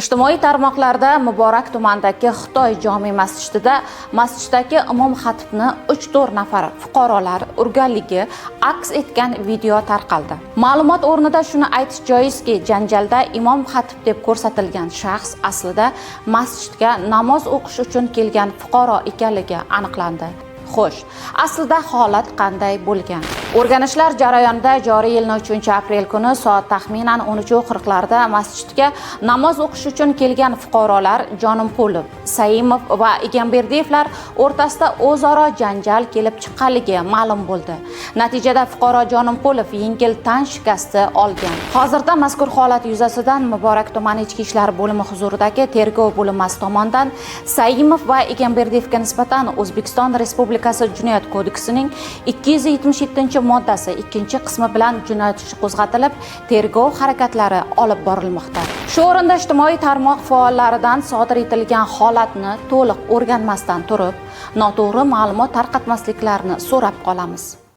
Ijtimoiy tarmoqlarda Muborak tumanidagi Xitoy jome masjiddagi imom xatibni 3-4 nafar fuqarolar urganligi aks etgan video tarqaldi. Ma'lumot o'rnida shuni aytish joizki, janjalda imom xatib deb ko'rsatilgan shaxs aslida masjidga namoz o'qish uchun kelgan fuqaro ekanligi aniqlandi. Xo'sh, aslida holat qanday bo'lgan? O'rganishlar jarayonida joriy yilning 3-aprel kuni soat taxminan 13:40 larda masjidga namoz o'qish uchun kelgan fuqarolar Jonimqulov, Saimov va Egamberdiyevlar o'rtasida o'zaro janjal kelib chiqqanligi ma'lum bo'ldi. Natijada fuqaro Jonimqulov yengil tan shikasti olgan. Hozirda mazkur holat yuzasidan Muborak tumani ichki ishlar bo'limi huzuridagi tergov bo'linmasi tomonidan Saimov va Egamberdiyevga nisbatan O'zbekiston Respublikasi Jinoyat kodeksining 277-moddasi 2-qismi bilan jinoyat ishi qo'zg'atilib, tergov harakatlari olib borilmoqda. Shu o'rinda ijtimoiy tarmoq faollaridan sodir etilgan holatni to'liq o'rganmasdan turib, noto'g'ri ma'lumot tarqatmasliklarini so'rab qolamiz.